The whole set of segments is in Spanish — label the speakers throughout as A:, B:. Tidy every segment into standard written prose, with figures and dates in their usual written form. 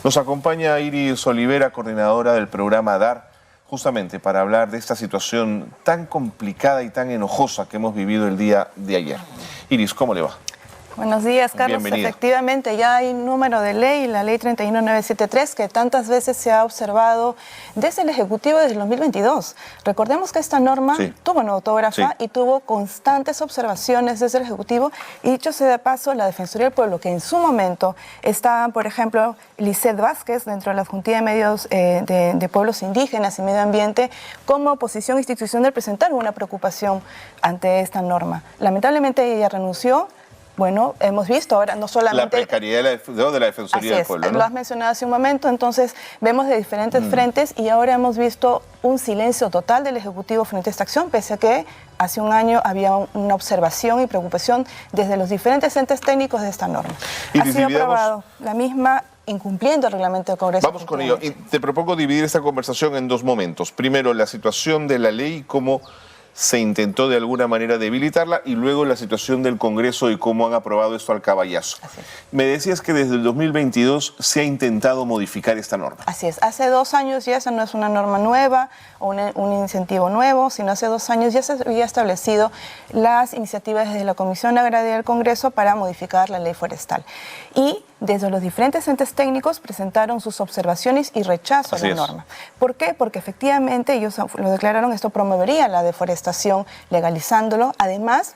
A: Nos acompaña Iris Olivera, coordinadora del programa DAR, justamente para hablar de esta situación tan complicada y tan enojosa que hemos vivido el día de ayer. Iris, ¿cómo le va?
B: Buenos días, Carlos.
A: Bienvenida.
B: Efectivamente, ya hay un número de ley, la ley 31973, que tantas veces se ha observado desde el Ejecutivo desde el 2022. Recordemos que esta norma tuvo una autógrafa y tuvo constantes observaciones desde el Ejecutivo. Y dicho sea de paso, la Defensoría del Pueblo, que en su momento estaba, por ejemplo, Lizeth Vázquez, dentro de la Junta de Medios de Pueblos Indígenas y Medio Ambiente, como oposición institucional presentaron una preocupación ante esta norma. Lamentablemente ella renunció. Bueno, hemos visto ahora no solamente...
A: La precariedad de la Defensoría del Pueblo, ¿no?
B: Lo has mencionado hace un momento, entonces vemos de diferentes frentes y ahora hemos visto un silencio total del Ejecutivo frente a esta acción, pese a que hace un año había una observación y preocupación desde los diferentes entes técnicos de esta norma.
A: Y
B: ha sido aprobado la misma incumpliendo el reglamento del Congreso.
A: Vamos con ello. Y te propongo dividir esta conversación en dos momentos. Primero, la situación de la ley y cómo se intentó de alguna manera debilitarla, y luego la situación del Congreso y cómo han aprobado esto al caballazo. Me decías que desde el 2022 se ha intentado modificar esta norma.
B: Así es. Hace 2 años ya esa no es una norma nueva o un incentivo nuevo, sino hace 2 años ya se había establecido las iniciativas desde la Comisión Agraria del Congreso para modificar la ley forestal. Y desde los diferentes entes técnicos presentaron sus observaciones y rechazo a la norma. ¿Por qué? Porque efectivamente ellos lo declararon, esto promovería la deforestación legalizándolo. Además,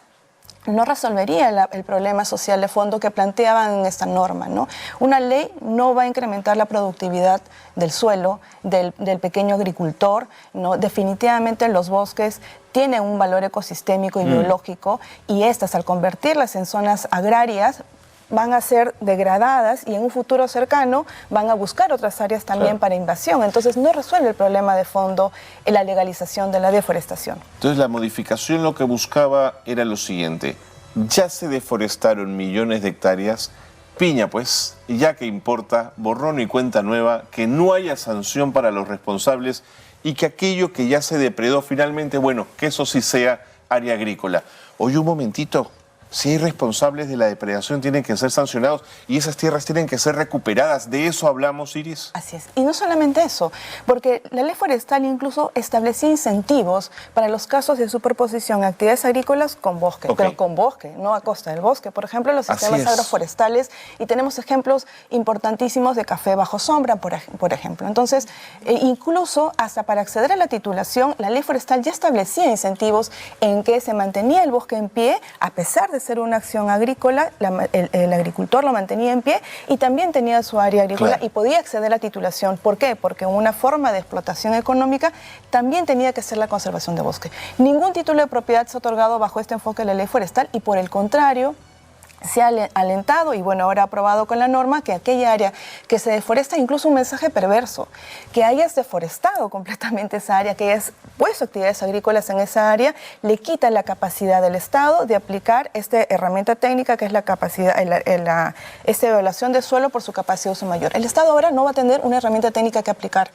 B: no resolvería el problema social de fondo que planteaban en esta norma, ¿no? Una ley no va a incrementar la productividad del suelo, del pequeño agricultor, ¿no? Definitivamente los bosques tienen un valor ecosistémico y biológico, y estas, al convertirlas en zonas agrarias, van a ser degradadas y en un futuro cercano van a buscar otras áreas también para invasión. Entonces no resuelve el problema de fondo en la legalización de la deforestación.
A: Entonces la modificación lo que buscaba era lo siguiente: ya se deforestaron millones de hectáreas, piña pues, ya que importa, borrón y cuenta nueva, que no haya sanción para los responsables y que aquello que ya se depredó finalmente, bueno, que eso sí sea área agrícola. Oye, un momentito. Si hay responsables de la depredación, tienen que ser sancionados y esas tierras tienen que ser recuperadas. ¿De eso hablamos, Iris?
B: Así es. Y no solamente eso, porque la ley forestal incluso establecía incentivos para los casos de superposición, actividades agrícolas con bosque, pero con bosque, no a costa del bosque. Por ejemplo, los sistemas agroforestales, y tenemos ejemplos importantísimos de café bajo sombra, por ejemplo. Entonces, incluso hasta para acceder a la titulación, la ley forestal ya establecía incentivos en que se mantenía el bosque en pie, a pesar de ser una acción agrícola, el agricultor lo mantenía en pie y también tenía su área agrícola y podía acceder a la titulación. ¿Por qué? Porque una forma de explotación económica también tenía que ser la conservación de bosque. Ningún título de propiedad se ha otorgado bajo este enfoque de la ley forestal y, por el contrario, se ha alentado y bueno, ahora aprobado con la norma que aquella área que se deforesta, incluso un mensaje perverso, que hayas deforestado completamente esa área, que hayas puesto actividades agrícolas en esa área, le quita la capacidad del Estado de aplicar esta herramienta técnica que es la capacidad, esta evaluación de suelo por su capacidad de uso mayor. El Estado ahora no va a tener una herramienta técnica que aplicar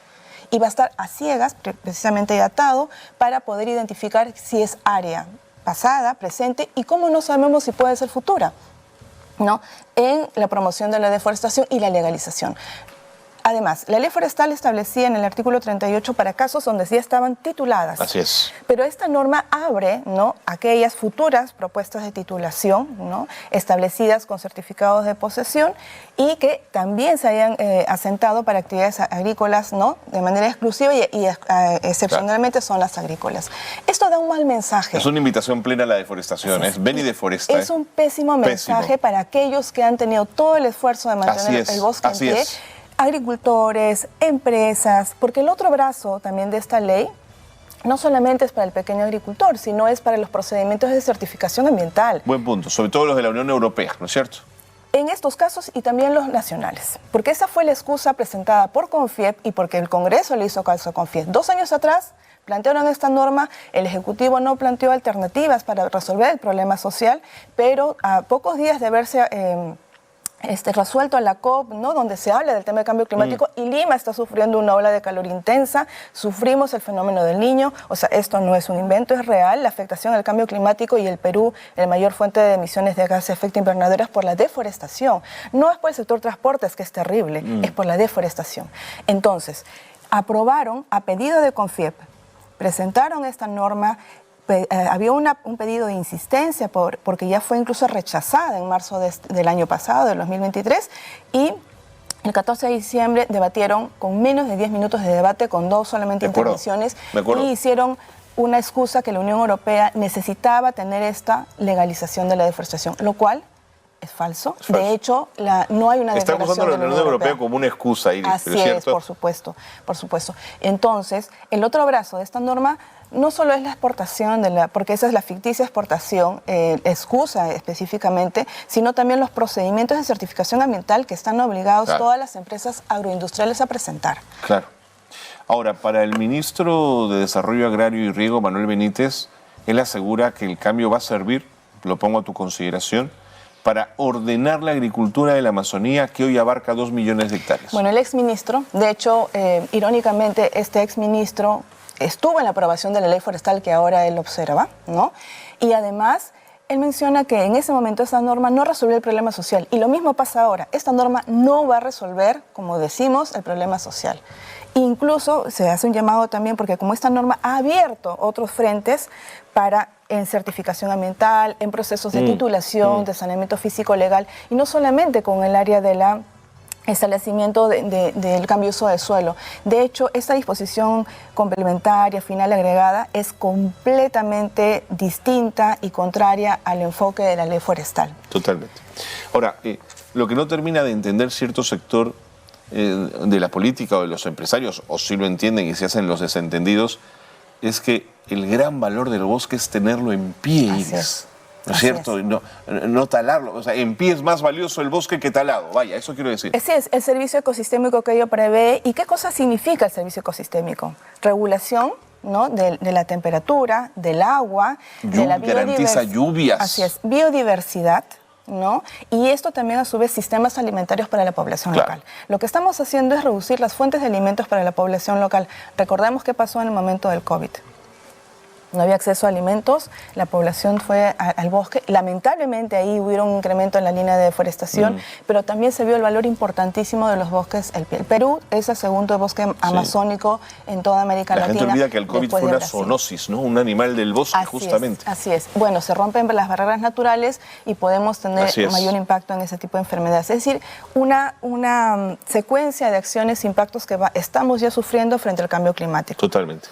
B: y va a estar a ciegas, precisamente atado, para poder identificar si es área pasada, presente y cómo no sabemos si puede ser futura, ¿no? En la promoción de la deforestación y la legalización. Además, la ley forestal establecía en el artículo 38 para casos donde ya estaban tituladas.
A: Así es.
B: Pero esta norma abre, ¿no?, aquellas futuras propuestas de titulación, ¿no?, establecidas con certificados de posesión y que también se hayan asentado para actividades agrícolas, ¿no?, de manera exclusiva y excepcionalmente son las agrícolas. Esto da un mal mensaje. Es
A: una invitación plena a la deforestación. Es ven y deforesta.
B: Es un pésimo mensaje para aquellos que han tenido todo el esfuerzo de mantener el bosque en pie. Agricultores, empresas, porque el otro brazo también de esta ley no solamente es para el pequeño agricultor, sino es para los procedimientos de certificación ambiental.
A: Buen punto, sobre todo los de la Unión Europea, ¿no es cierto?
B: En estos casos y también los nacionales, porque esa fue la excusa presentada por CONFIEP y porque el Congreso le hizo caso a CONFIEP. 2 años atrás plantearon esta norma, el Ejecutivo no planteó alternativas para resolver el problema social, pero a pocos días de verse resuelto a la COP, ¿no? Donde se habla del tema del cambio climático, y Lima está sufriendo una ola de calor intensa, sufrimos el fenómeno del Niño, o sea, esto no es un invento, es real, la afectación al cambio climático, y el Perú, la mayor fuente de emisiones de gases de efecto invernadero, es por la deforestación. No es por el sector transportes, que es terrible, es por la deforestación. Entonces, aprobaron a pedido de CONFIEP, presentaron esta norma. Había un pedido de insistencia porque ya fue incluso rechazada en marzo del año pasado, del 2023, y el 14 de diciembre debatieron con menos de 10 minutos de debate, con 2 solamente intervenciones, y hicieron una excusa que la Unión Europea necesitaba tener esta legalización de la deforestación, lo cual es falso. De hecho, no hay una declaración
A: Estamos usando la Unión Europea como una excusa, Iris,
B: Así es, por supuesto, por supuesto. Entonces, el otro brazo de esta norma no solo es la exportación, porque esa es la ficticia exportación, excusa específicamente, sino también los procedimientos de certificación ambiental que están obligados todas las empresas agroindustriales a presentar.
A: Claro. Ahora, para el ministro de Desarrollo Agrario y Riego, Manuel Benítez, él asegura que el cambio va a servir, lo pongo a tu consideración, para ordenar la agricultura de la Amazonía, que hoy abarca 2 millones de hectáreas.
B: Bueno, el exministro, de hecho, irónicamente, este exministro estuvo en la aprobación de la ley forestal que ahora él observa, ¿no? Y además, él menciona que en ese momento esta norma no resolvió el problema social. Y lo mismo pasa ahora. Esta norma no va a resolver, como decimos, el problema social. Incluso se hace un llamado también porque como esta norma ha abierto otros frentes en certificación ambiental, en procesos de titulación, de saneamiento físico legal, y no solamente con el área de la establecimiento del cambio de uso de suelo. De hecho, esta disposición complementaria, final agregada, es completamente distinta y contraria al enfoque de la ley forestal.
A: Totalmente. Ahora, lo que no termina de entender cierto sector de la política o de los empresarios, o si lo entienden y se hacen los desentendidos, es que el gran valor del bosque es tenerlo en pie, Iris. ¿No es cierto? No talarlo. O sea, en pie es más valioso el bosque que talado. Vaya, eso quiero decir.
B: Así es, el servicio ecosistémico que ello prevé. ¿Y qué cosa significa el servicio ecosistémico? Regulación, ¿no? de la temperatura, del agua, de la biodiversidad.
A: Garantiza lluvias.
B: Así es, biodiversidad, ¿no? Y esto también, a su vez, sistemas alimentarios para la población local. Lo que estamos haciendo es reducir las fuentes de alimentos para la población local. Recordemos qué pasó en el momento del COVID. No había acceso a alimentos, la población fue al bosque. Lamentablemente ahí hubo un incremento en la línea de deforestación, pero también se vio el valor importantísimo de los bosques. El Perú es el segundo bosque amazónico en toda América Latina.
A: La gente olvida que el COVID fue una zoonosis, ¿no? Un animal del bosque, justamente.
B: Así es. Bueno, se rompen las barreras naturales y podemos tener mayor impacto en ese tipo de enfermedades. Es decir, una secuencia de acciones e impactos que estamos ya sufriendo frente al cambio climático.
A: Totalmente.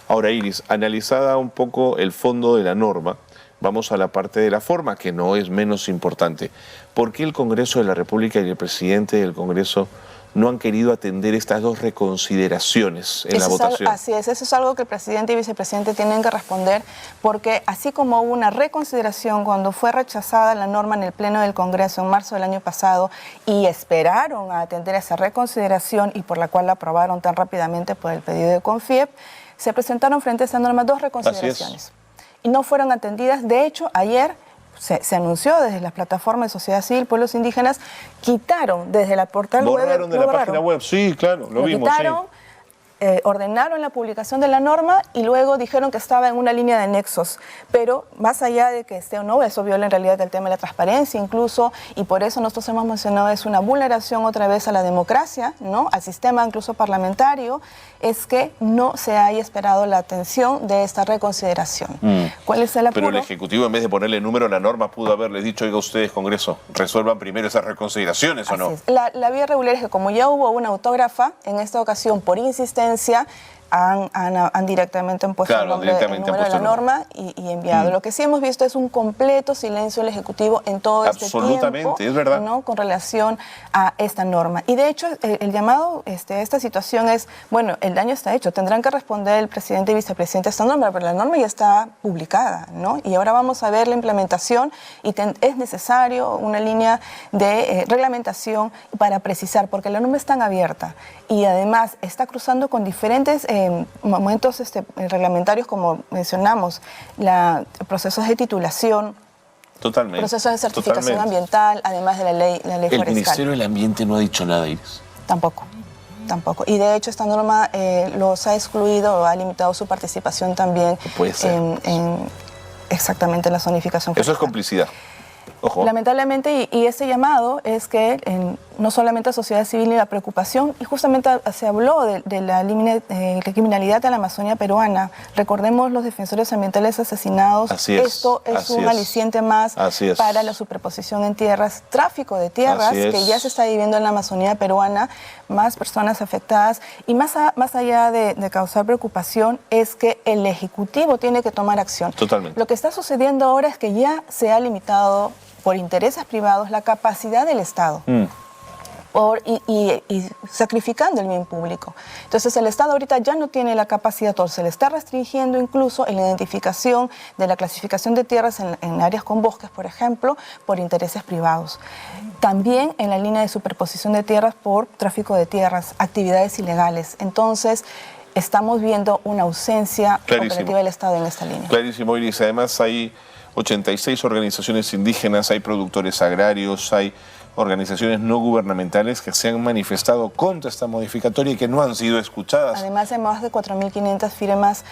A: Ahora, Iris, analizada un poco el fondo de la norma, vamos a la parte de la forma, que no es menos importante. ¿Por qué el Congreso de la República y el presidente del Congreso no han querido atender estas dos reconsideraciones en la votación?
B: Así es, eso es algo que el presidente y vicepresidente tienen que responder, porque así como hubo una reconsideración cuando fue rechazada la norma en el Pleno del Congreso en marzo del año pasado, y esperaron a atender esa reconsideración y por la cual la aprobaron tan rápidamente por el pedido de CONFIEP, se presentaron frente a esta norma dos reconsideraciones y no fueron atendidas. De hecho, ayer se anunció desde las plataformas de sociedad civil, pueblos indígenas, quitaron desde la portal web.
A: Borraron de la página web, sí, claro, lo vimos.
B: Quitaron, ordenaron la publicación de la norma y luego dijeron que estaba en una línea de nexos. Pero más allá de que esté o no, eso viola en realidad el tema de la transparencia incluso, y por eso nosotros hemos mencionado es una vulneración otra vez a la democracia, ¿no? Al sistema incluso parlamentario, es que no se haya esperado la atención de esta reconsideración. ¿Cuál es el apuro?
A: Pero el Ejecutivo, en vez de ponerle número a la norma, pudo haberles dicho, oiga ustedes, Congreso, resuelvan primero esas reconsideraciones, ¿o no?
B: La vía regular es que como ya hubo una autógrafa, en esta ocasión por insistencia, han directamente puesto el número de la norma y enviado. Lo que sí hemos visto es un completo silencio del Ejecutivo en todo este tiempo.
A: Absolutamente, es verdad.
B: ¿No? Con relación a esta norma. Y de hecho, el llamado a esta situación es, bueno, el daño está hecho, tendrán que responder el presidente y vicepresidente a esta norma, pero la norma ya está publicada, ¿no? Y ahora vamos a ver la implementación y es necesario una línea de reglamentación para precisar, porque la norma es tan abierta y además está cruzando con diferentes momentos reglamentarios, como mencionamos, procesos de titulación,
A: Totalmente.
B: Procesos de certificación ambiental, además de la ley forestal.
A: ¿El Ministerio del Ambiente no ha dicho nada, Iris?
B: Tampoco. Y de hecho esta norma los ha excluido o ha limitado su participación también exactamente en la zonificación forestal.
A: Eso es complicidad. Ojo.
B: Lamentablemente, y ese llamado es que no solamente la sociedad civil y la preocupación, y justamente se habló de la criminalidad en la Amazonía peruana. Recordemos los defensores ambientales asesinados. Esto es un aliciente más para la superposición en tierras, tráfico de tierras, que ya se está viviendo en la Amazonía peruana, más personas afectadas, y más allá de causar preocupación, es que el Ejecutivo tiene que tomar acción.
A: Totalmente.
B: Lo que está sucediendo ahora es que ya se ha limitado por intereses privados la capacidad del Estado y sacrificando el bien público. Entonces el Estado ahorita ya no tiene la capacidad, o se le está restringiendo incluso en la identificación de la clasificación de tierras en áreas con bosques, por ejemplo, por intereses privados. También en la línea de superposición de tierras por tráfico de tierras, actividades ilegales. Entonces estamos viendo una ausencia operativa del Estado en esta línea.
A: Clarísimo, Iris. Además hay 86 organizaciones indígenas, hay productores agrarios, hay organizaciones no gubernamentales que se han manifestado contra esta modificatoria y que no han sido escuchadas.
B: Además, hay más de 4.500 firmas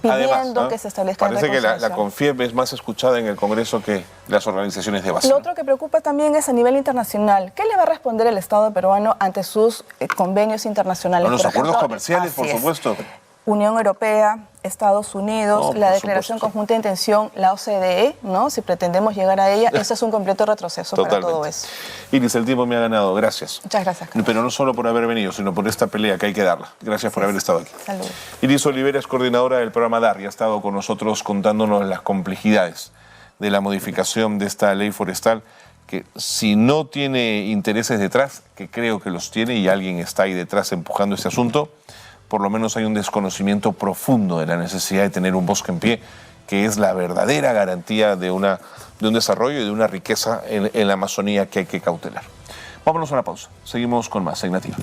B: pidiendo que se establezca el
A: Parece que la CONFIEP es más escuchada en el Congreso que las organizaciones de base.
B: Lo otro que preocupa también es a nivel internacional. ¿Qué le va a responder el Estado peruano ante sus convenios internacionales?
A: Los acuerdos comerciales, por supuesto.
B: Unión Europea, Estados Unidos, la Declaración Conjunta de Intención, la OCDE, ¿no? Si pretendemos llegar a ella, eso es un completo retroceso para todo eso.
A: Iris, el tiempo me ha ganado. Gracias.
B: Muchas gracias, Carlos.
A: Pero no solo por haber venido, sino por esta pelea que hay que darla. Gracias por haber estado aquí.
B: Saludos.
A: Iris Olivera es coordinadora del programa DAR y ha estado con nosotros contándonos las complejidades de la modificación de esta ley forestal, que si no tiene intereses detrás, que creo que los tiene y alguien está ahí detrás empujando este asunto, por lo menos hay un desconocimiento profundo de la necesidad de tener un bosque en pie, que es la verdadera garantía de un desarrollo y de una riqueza en la Amazonía que hay que cautelar. Vámonos a una pausa. Seguimos con más en Nativa.